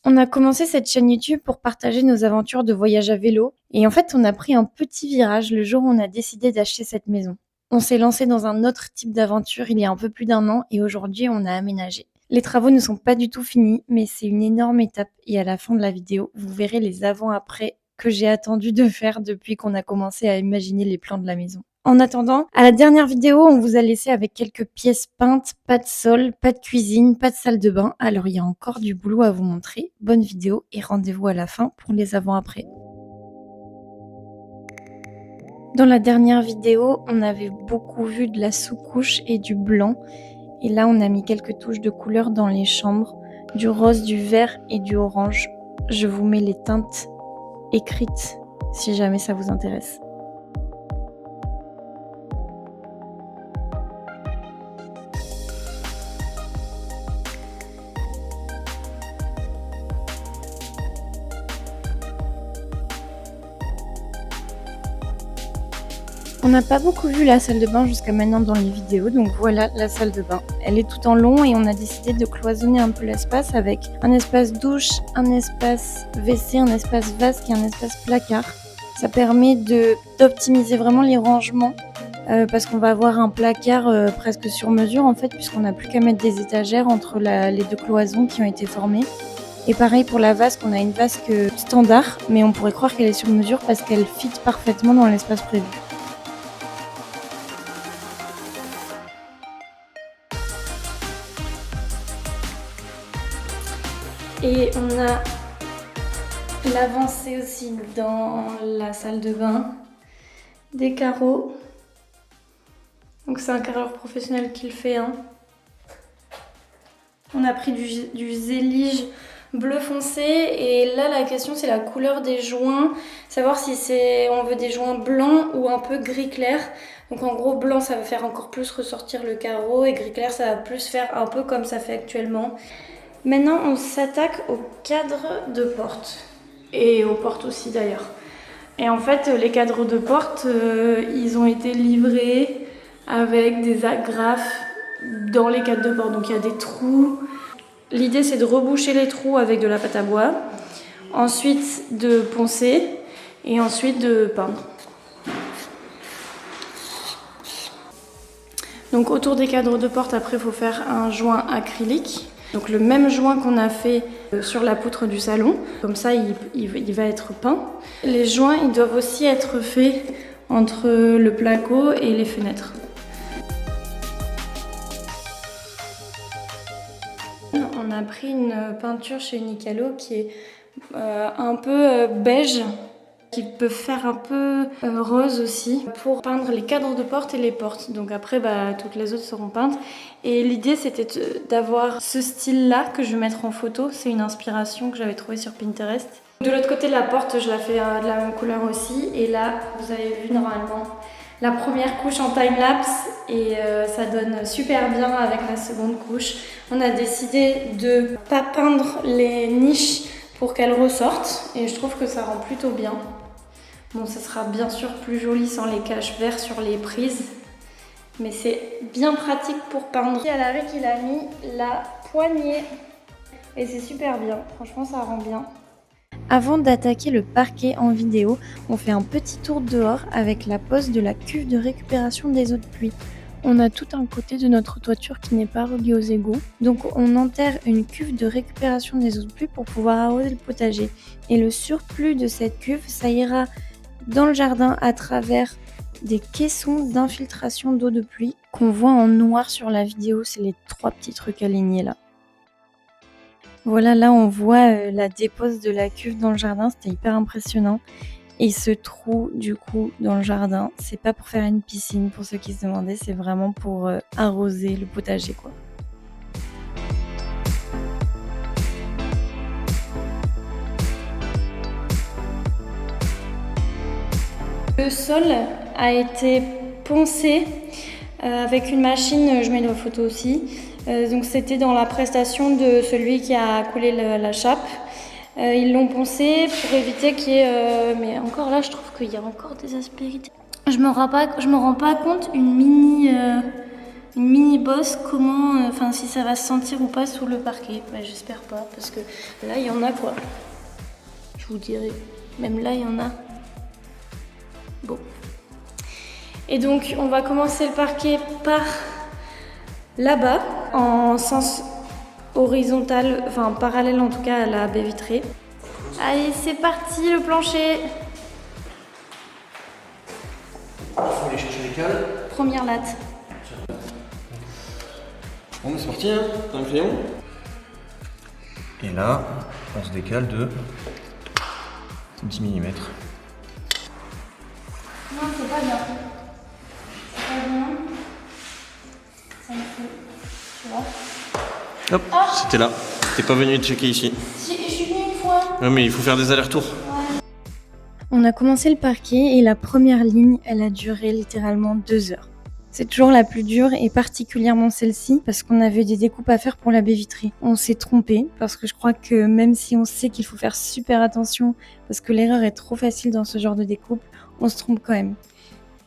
On a commencé cette chaîne YouTube pour partager nos aventures de voyage à vélo et en fait, on a pris un petit virage le jour où on a décidé d'acheter cette maison. On s'est lancé dans un autre type d'aventure il y a un peu plus d'un an et aujourd'hui, on a aménagé. Les travaux ne sont pas du tout finis, mais c'est une énorme étape et à la fin de la vidéo, vous verrez les avant-après que j'ai attendu de faire depuis qu'on a commencé à imaginer les plans de la maison. En attendant, à la dernière vidéo, on vous a laissé avec quelques pièces peintes, pas de sol, pas de cuisine, pas de salle de bain. Alors il y a encore du boulot à vous montrer. Bonne vidéo et rendez-vous à la fin pour les avant-après. Dans la dernière vidéo, on avait beaucoup vu de la sous-couche et du blanc. Et là, on a mis quelques touches de couleur dans les chambres, du rose, du vert et du orange. Je vous mets les teintes écrites si jamais ça vous intéresse. On n'a pas beaucoup vu la salle de bain jusqu'à maintenant dans les vidéos, donc voilà la salle de bain. Elle est tout en long et on a décidé de cloisonner un peu l'espace avec un espace douche, un espace WC, un espace vasque et un espace placard. Ça permet d'optimiser vraiment les rangements parce qu'on va avoir un placard presque sur mesure en fait, puisqu'on n'a plus qu'à mettre des étagères entre les deux cloisons qui ont été formées. Et pareil pour la vasque, on a une vasque standard, mais on pourrait croire qu'elle est sur mesure parce qu'elle fit parfaitement dans l'espace prévu. Et on a l'avancée aussi dans la salle de bain, des carreaux. Donc c'est un carreleur professionnel qui le fait. On a pris du zélige bleu foncé et là la question c'est la couleur des joints, savoir si on veut des joints blancs ou un peu gris clair. Donc en gros blanc ça va faire encore plus ressortir le carreau et gris clair ça va plus faire un peu comme ça fait actuellement. Maintenant, on s'attaque au cadre de porte et aux portes aussi d'ailleurs. Et en fait, les cadres de porte, ils ont été livrés avec des agrafes dans les cadres de porte. Donc il y a des trous. L'idée, c'est de reboucher les trous avec de la pâte à bois, ensuite de poncer et ensuite de peindre. Donc autour des cadres de porte, après, il faut faire un joint acrylique. Donc le même joint qu'on a fait sur la poutre du salon, comme ça il va être peint. Les joints ils doivent aussi être faits entre le placo et les fenêtres. On a pris une peinture chez Unicalo qui est un peu beige, qui peut faire un peu rose aussi pour peindre les cadres de porte et les portes. Donc après, toutes les autres seront peintes. Et l'idée, c'était d'avoir ce style-là que je vais mettre en photo. C'est une inspiration que j'avais trouvée sur Pinterest. De l'autre côté de la porte, je la fais de la même couleur aussi. Et là, vous avez vu normalement la première couche en time-lapse et ça donne super bien avec la seconde couche. On a décidé de pas peindre les niches pour qu'elles ressortent et je trouve que ça rend plutôt bien. Bon, ça sera bien sûr plus joli sans les caches verts sur les prises, mais c'est bien pratique pour peindre. Et Alaric, il a mis la poignée et c'est super bien, franchement ça rend bien. Avant d'attaquer le parquet en vidéo, on fait un petit tour dehors avec la pose de la cuve de récupération des eaux de pluie. On a tout un côté de notre toiture qui n'est pas relié aux égouts, donc on enterre une cuve de récupération des eaux de pluie pour pouvoir arroser le potager. Et le surplus de cette cuve, ça ira dans le jardin à travers des caissons d'infiltration d'eau de pluie qu'on voit en noir sur la vidéo, c'est les 3 petits trucs alignés là. Voilà, là on voit la dépose de la cuve dans le jardin, c'était hyper impressionnant. Et ce trou du coup dans le jardin, c'est pas pour faire une piscine pour ceux qui se demandaient, c'est vraiment pour arroser le potager quoi. Le sol a été poncé avec une machine, je mets une photo aussi. Donc c'était dans la prestation de celui qui a coulé la chape. Ils l'ont poncé pour éviter qu'il y ait... mais encore là, je trouve qu'il y a encore des aspérités. Je me rends pas compte, une mini une mini bosse, comment, enfin si ça va se sentir ou pas sous le parquet. Bah, j'espère pas, parce que là il y en a quoi. Je vous dirai, même là il y en a. Bon. Et donc on va commencer le parquet par là-bas, en sens horizontal, enfin parallèle en tout cas à la baie vitrée. Allez, c'est parti le plancher. Il faut aller chercher les cales. Première latte. Bon, c'est parti, hein. T'as un crayon. Et là, on se décale de 10 mm. Non, c'est pas bien. C'est pas bien. Ça me fait. Tu vois? Hop, c'était là. T'es pas venu checker ici. Je suis venue une fois. Ouais, mais il faut faire des allers-retours. Ouais. On a commencé le parquet et la première ligne, elle a duré littéralement 2 heures. C'est toujours la plus dure et particulièrement celle-ci parce qu'on avait des découpes à faire pour la baie vitrée. On s'est trompé parce que je crois que même si on sait qu'il faut faire super attention parce que l'erreur est trop facile dans ce genre de découpe, on se trompe quand même.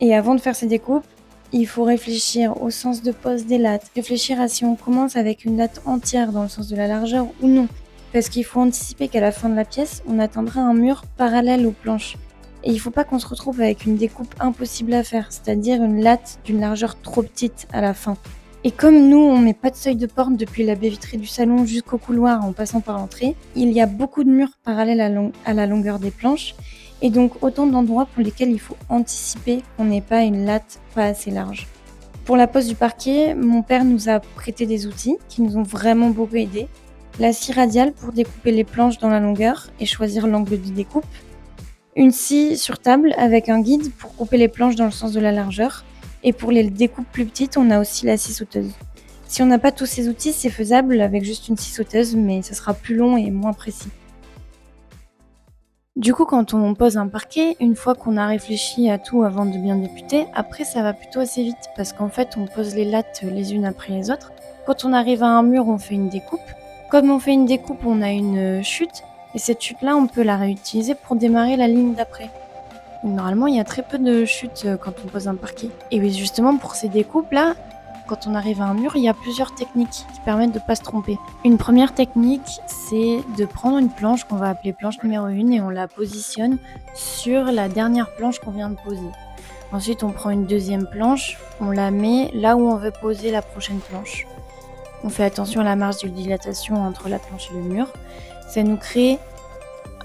Et avant de faire ces découpes, il faut réfléchir au sens de pose des lattes, réfléchir à si on commence avec une latte entière dans le sens de la largeur ou non. Parce qu'il faut anticiper qu'à la fin de la pièce, on atteindra un mur parallèle aux planches. Et il ne faut pas qu'on se retrouve avec une découpe impossible à faire, c'est-à-dire une latte d'une largeur trop petite à la fin. Et comme nous, on met pas de seuil de porte depuis la baie vitrée du salon jusqu'au couloir en passant par l'entrée, il y a beaucoup de murs parallèles à la longueur des planches, et donc autant d'endroits pour lesquels il faut anticiper qu'on n'ait pas une latte pas assez large. Pour la pose du parquet, mon père nous a prêté des outils qui nous ont vraiment beaucoup aidés. La scie radiale pour découper les planches dans la longueur et choisir l'angle de découpe. Une scie sur table avec un guide pour couper les planches dans le sens de la largeur. Et pour les découpes plus petites, on a aussi la scie sauteuse. Si on n'a pas tous ces outils, c'est faisable avec juste une scie sauteuse, mais ça sera plus long et moins précis. Du coup, quand on pose un parquet, une fois qu'on a réfléchi à tout avant de bien débuter, après ça va plutôt assez vite parce qu'en fait on pose les lattes les unes après les autres. Quand on arrive à un mur, on fait une découpe. Comme on fait une découpe, on a une chute. Et cette chute-là, on peut la réutiliser pour démarrer la ligne d'après. Normalement, il y a très peu de chutes quand on pose un parquet. Et oui, justement, pour ces découpes-là, quand on arrive à un mur, il y a plusieurs techniques qui permettent de ne pas se tromper. Une première technique, c'est de prendre une planche qu'on va appeler planche numéro 1 et on la positionne sur la dernière planche qu'on vient de poser. Ensuite, on prend une deuxième planche, on la met là où on veut poser la prochaine planche. On fait attention à la marge de dilatation entre la planche et le mur. Ça nous crée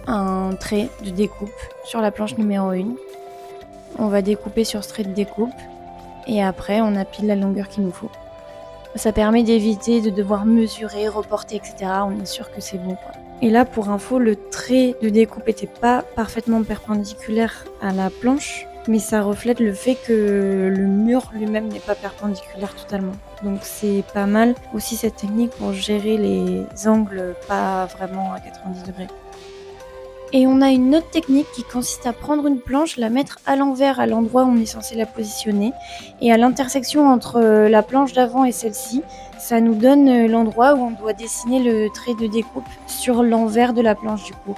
un trait de découpe sur la planche numéro 1. On va découper sur ce trait de découpe et après on appuie la longueur qu'il nous faut. Ça permet d'éviter de devoir mesurer, reporter, etc. On est sûr que c'est bon, quoi. Et là, pour info, le trait de découpe n'était pas parfaitement perpendiculaire à la planche, mais ça reflète le fait que le mur lui-même n'est pas perpendiculaire totalement. Donc c'est pas mal aussi cette technique pour gérer les angles pas vraiment à 90 degrés. Et on a une autre technique qui consiste à prendre une planche, la mettre à l'envers à l'endroit où on est censé la positionner. Et à l'intersection entre la planche d'avant et celle-ci, ça nous donne l'endroit où on doit dessiner le trait de découpe sur l'envers de la planche du coup.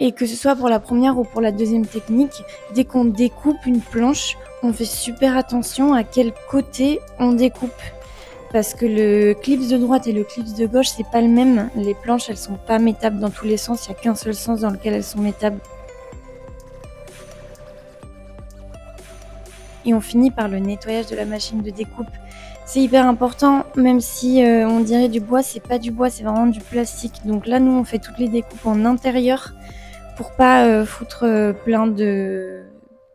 Et que ce soit pour la première ou pour la deuxième technique, dès qu'on découpe une planche, on fait super attention à quel côté on découpe. Parce que le clips de droite et le clips de gauche, c'est pas le même. Les planches, elles sont pas mettables dans tous les sens, il n'y a qu'un seul sens dans lequel elles sont mettables. Et on finit par le nettoyage de la machine de découpe. C'est hyper important, même si on dirait du bois, c'est pas du bois, c'est vraiment du plastique. Donc là, nous, on fait toutes les découpes en intérieur pour pas foutre plein de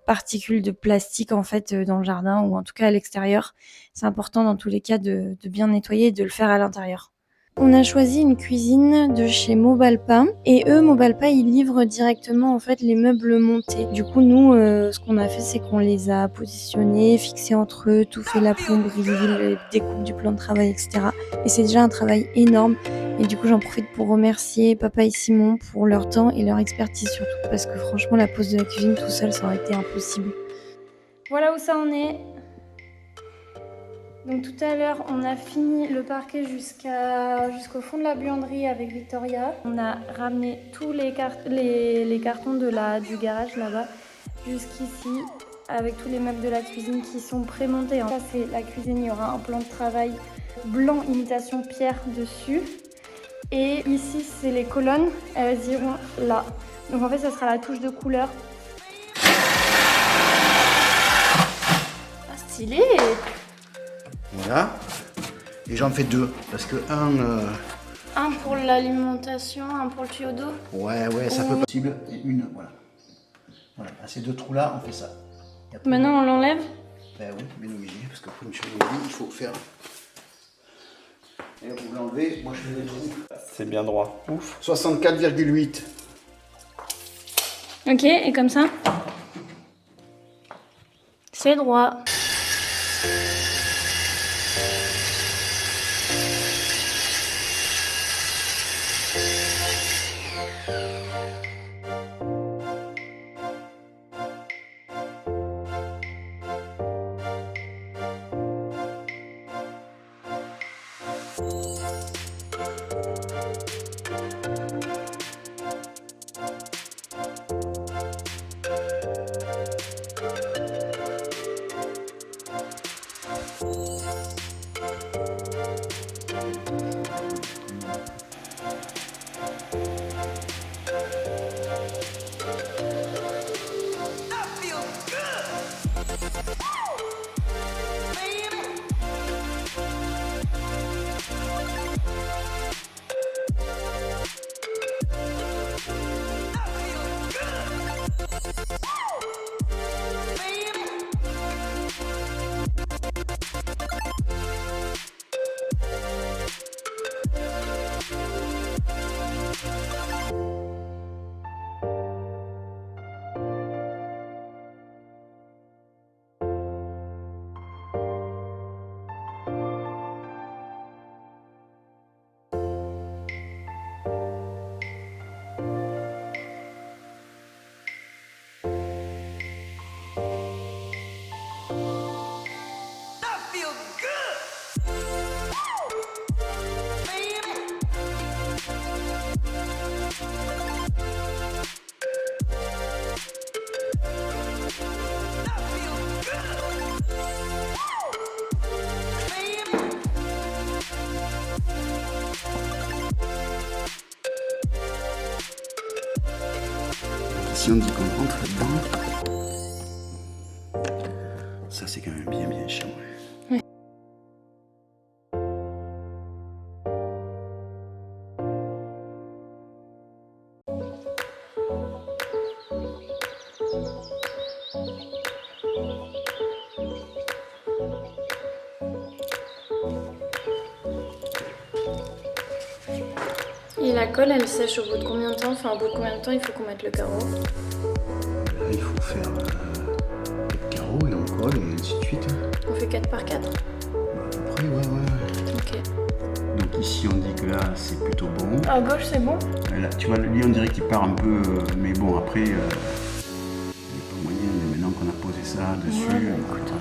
particules de plastique en fait dans le jardin ou en tout cas à l'extérieur. C'est important dans tous les cas de bien nettoyer et de le faire à l'intérieur. On a choisi une cuisine de chez Mobalpa et eux, Mobalpa, ils livrent directement en fait les meubles montés. Du coup, nous, ce qu'on a fait, c'est qu'on les a positionnés, fixés entre eux, tout fait la plomberie, les découpes du plan de travail, etc. Et c'est déjà un travail énorme. Et du coup, j'en profite pour remercier Papa et Simon pour leur temps et leur expertise surtout, parce que franchement, la pose de la cuisine tout seul, ça aurait été impossible. Voilà où ça en est. Donc tout à l'heure, on a fini le parquet jusqu'au fond de la buanderie avec Victoria. On a ramené tous les cartons du garage là-bas jusqu'ici. avec tous les meubles de la cuisine qui sont prémontés. Ça c'est la cuisine, il y aura un plan de travail blanc imitation pierre dessus. Et ici c'est les colonnes, elles iront là. Donc en fait ça sera la touche de couleur. Ah stylé! Voilà. Et j'en fais 2 parce que Un pour l'alimentation, un pour le tuyau d'eau. Ouais, ça peut pas possible. Et une, voilà. Voilà, à ces 2 trous-là, on fait ça. Maintenant on l'enlève? Ben oui, bien obligé, parce que pour une cheminée, il faut faire. Et vous l'enlevez, moi je fais des trous. C'est bien droit. Ouf. 64,8. Ok, et comme ça? C'est droit. Si on dit qu'on rentre là-dedans, ça c'est quand même bien chiant. Ouais. Et la colle, elle sèche au bout de combien de temps? Enfin, au bout de combien de temps il faut qu'on mette le carreau? Là, il faut faire 4 carreaux et on colle et ainsi de suite. On fait 4 par 4? Après, ouais. Ok. Donc ici, on dit que là, c'est plutôt bon. À gauche, c'est bon? Là, tu vois, le lit, on dirait qu'il part un peu, mais bon, après, il n'y a pas moyen, mais maintenant qu'on a posé ça dessus,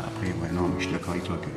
après, ouais, non, mais je suis d'accord avec toi que...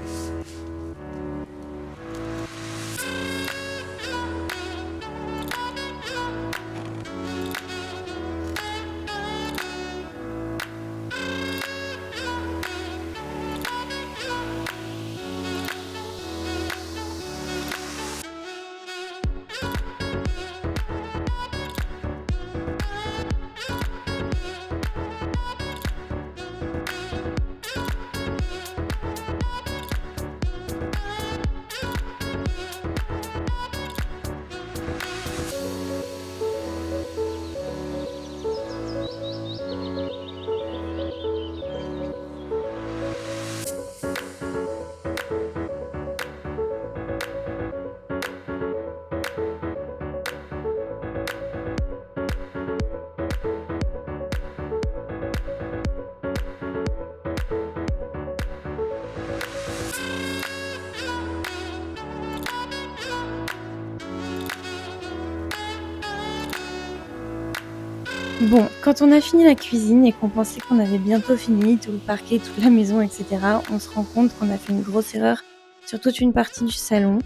Bon, quand on a fini la cuisine et qu'on pensait qu'on avait bientôt fini tout le parquet, toute la maison, etc., on se rend compte qu'on a fait une grosse erreur sur toute une partie du salon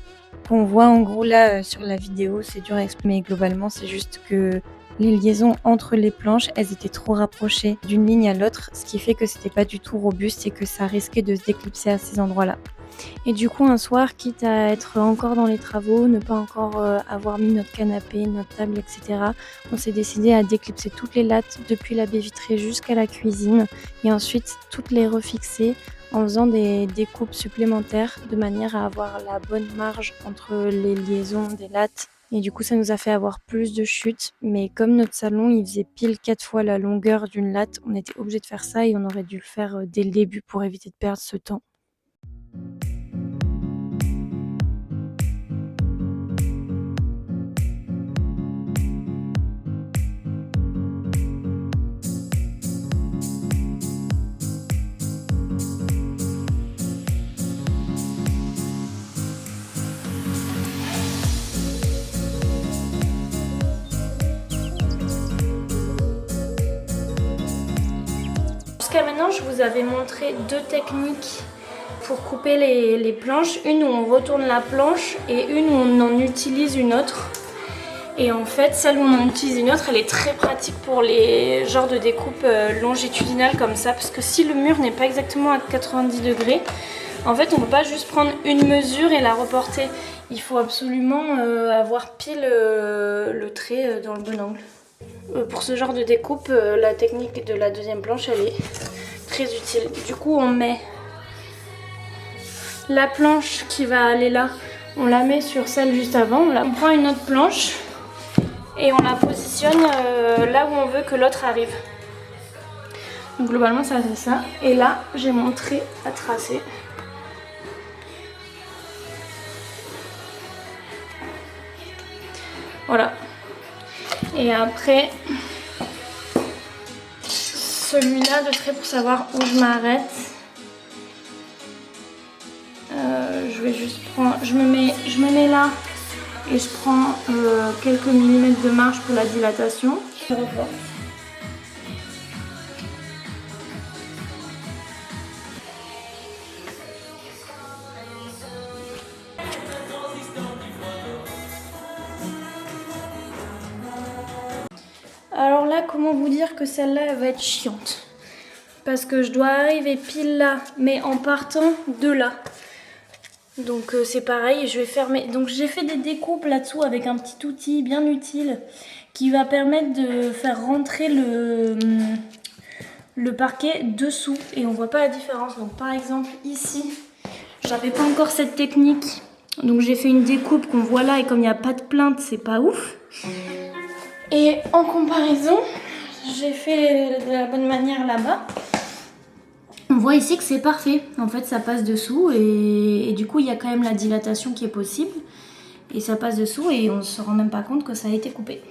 qu'on voit en gros là sur la vidéo. C'est dur à exprimer globalement, c'est juste que Les liaisons entre les planches, elles étaient trop rapprochées d'une ligne à l'autre, ce qui fait que c'était pas du tout robuste et que ça risquait de se déclipser à ces endroits-là. Et du coup, un soir, quitte à être encore dans les travaux, ne pas encore avoir mis notre canapé, notre table, etc., on s'est décidé à déclipser toutes les lattes depuis la baie vitrée jusqu'à la cuisine et ensuite toutes les refixer en faisant des découpes supplémentaires de manière à avoir la bonne marge entre les liaisons des lattes. Et du coup, ça nous a fait avoir plus de chutes. Mais comme notre salon, il faisait pile 4 fois la longueur d'une latte, on était obligé de faire ça et on aurait dû le faire dès le début pour éviter de perdre ce temps. Jusqu'à maintenant, je vous avais montré 2 techniques pour couper les planches. Une où on retourne la planche et une où on en utilise une autre. Et en fait, celle où on en utilise une autre, elle est très pratique pour les genres de découpes longitudinales comme ça. Parce que si le mur n'est pas exactement à 90 degrés, en fait, on ne peut pas juste prendre une mesure et la reporter. Il faut absolument avoir pile le trait dans le bon angle. Pour ce genre de découpe, la technique de la deuxième planche, elle est très utile. Du coup, on met la planche qui va aller là, on la met sur celle juste avant. On prend une autre planche et on la positionne là où on veut que l'autre arrive. Donc globalement, ça c'est ça. Et là, j'ai mon trait à tracer. Voilà. Et après, celui-là de trait pour savoir où je m'arrête. Je vais juste prendre, je me mets là et je prends quelques millimètres de marge pour la dilatation. Je reporte. Alors là, comment vous dire que celle-là, elle va être chiante. Parce que je dois arriver pile là, mais en partant de là. Donc c'est pareil, je vais faire Donc j'ai fait des découpes là-dessous avec un petit outil bien utile qui va permettre de faire rentrer le parquet dessous et on voit pas la différence. Donc par exemple ici, j'avais pas encore cette technique. Donc j'ai fait une découpe qu'on voit là et comme il n'y a pas de plainte, c'est pas ouf. Et en comparaison, j'ai fait de la bonne manière là-bas. On voit ici que c'est parfait. En fait, ça passe dessous et du coup, il y a quand même la dilatation qui est possible. Et ça passe dessous et on ne se rend même pas compte que ça a été coupé.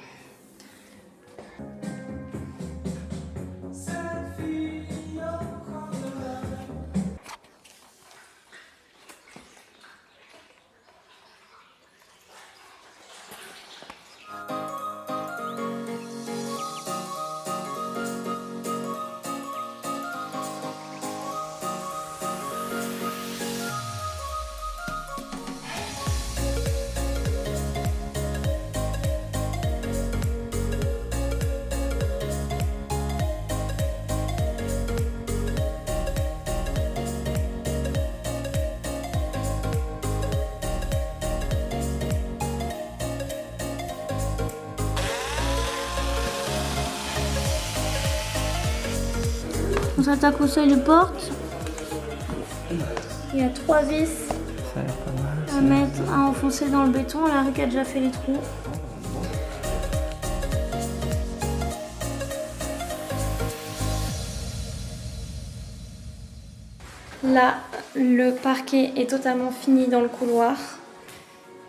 On s'attaque au seuil de porte. Il y a 3 vis Ça a l'air pas mal. à mettre, à enfoncer dans le béton. La Rick a déjà fait les trous. Là, le parquet est totalement fini dans le couloir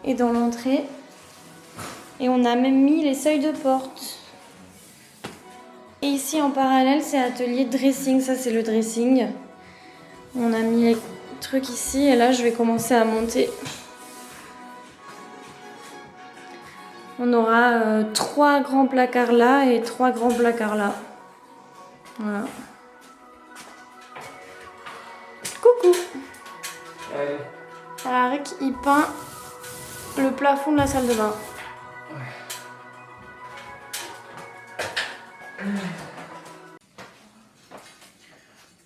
et dans l'entrée. Et on a même mis les seuils de porte. Et ici en parallèle, c'est atelier dressing. Ça, c'est le dressing. On a mis les trucs ici et là, je vais commencer à monter. On aura 3 grands placards là et 3 grands placards là. Voilà. Coucou. Rick, il peint le plafond de la salle de bain.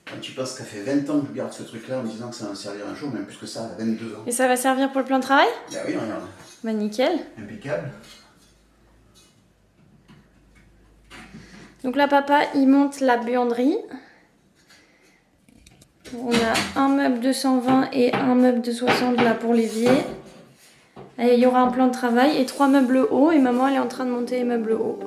Quand tu penses que ça fait 20 ans que je garde ce truc-là en me disant que ça va me servir un jour, même plus que ça, 22 ans. Et ça va servir pour le plan de travail? Bah oui, regarde. Bah nickel. Impeccable. Donc là, papa, il monte la buanderie. On a un meuble de 120 et un meuble de 60 là pour l'évier. Et il y aura un plan de travail et 3 meubles hauts. Et maman, elle est en train de monter les meubles hauts.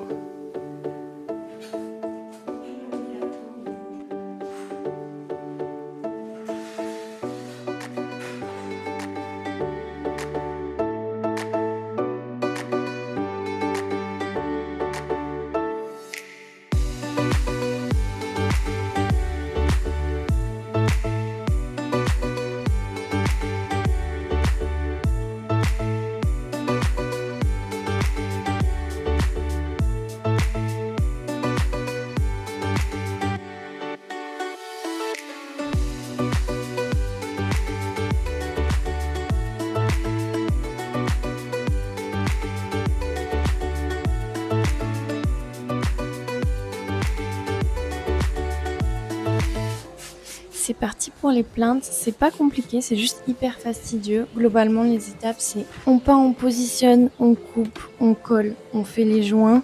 C'est parti pour les plaintes, c'est pas compliqué, c'est juste hyper fastidieux. Globalement, les étapes, c'est on peint, on positionne, on coupe, on colle, on fait les joints,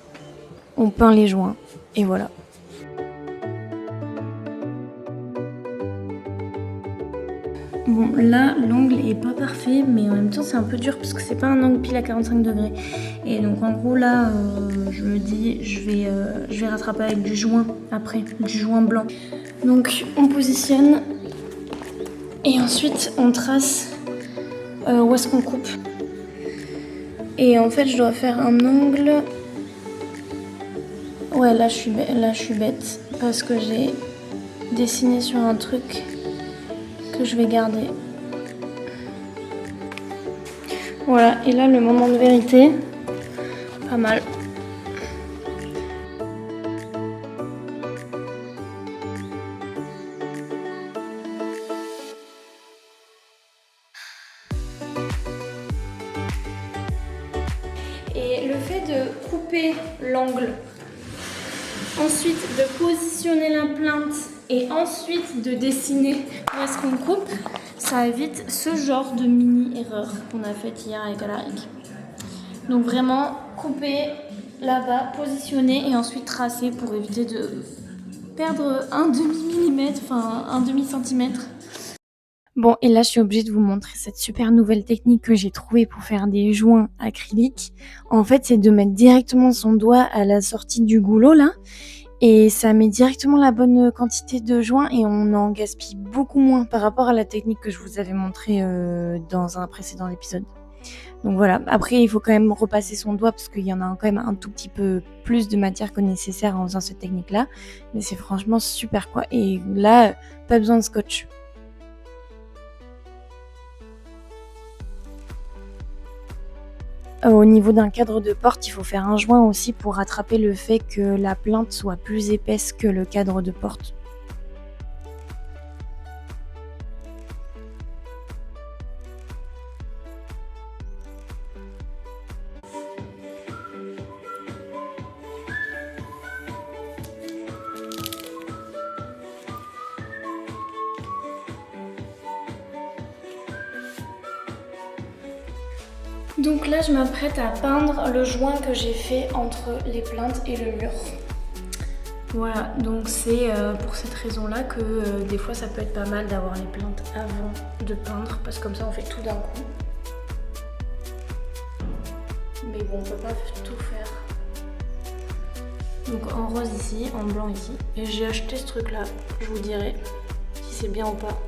on peint les joints, et voilà. Bon, là, l'angle est pas parfait, mais en même temps, c'est un peu dur parce que c'est pas un angle pile à 45 degrés. Et donc, en gros, là, je me dis, je vais rattraper avec du joint après, du joint blanc. Donc, on positionne et ensuite, on trace où est-ce qu'on coupe. Et en fait, je dois faire un angle. Ouais, là, je suis bête parce que j'ai dessiné sur un truc que je vais garder. Voilà, et là le moment de vérité, pas mal. Et le fait de couper l'angle, ensuite de positionner la plainte et ensuite de dessiner où est-ce qu'on coupe, ça évite ce genre de mini-erreur qu'on a faite hier avec Alaric. Donc vraiment, couper là-bas, positionner et ensuite tracer pour éviter de perdre un demi-millimètre, enfin un demi-centimètre. Bon, et là je suis obligée de vous montrer cette super nouvelle technique que j'ai trouvée pour faire des joints acryliques. En fait, c'est de mettre directement son doigt à la sortie du goulot là. Et ça met directement la bonne quantité de joints et on en gaspille beaucoup moins par rapport à la technique que je vous avais montrée dans un précédent épisode. Donc voilà, après il faut quand même repasser son doigt parce qu'il y en a quand même un tout petit peu plus de matière que nécessaire en faisant cette technique là. Mais c'est franchement super quoi. Et là, pas besoin de scotch. Au niveau d'un cadre de porte, il faut faire un joint aussi pour rattraper le fait que la plainte soit plus épaisse que le cadre de porte. Donc là, je m'apprête à peindre le joint que j'ai fait entre les plaintes et le mur. Voilà, donc c'est pour cette raison-là que des fois ça peut être pas mal d'avoir les plaintes avant de peindre, parce que comme ça on fait tout d'un coup. Mais bon, on peut pas tout faire. Donc en rose ici, en blanc ici. Et j'ai acheté ce truc-là, je vous dirai si c'est bien ou pas.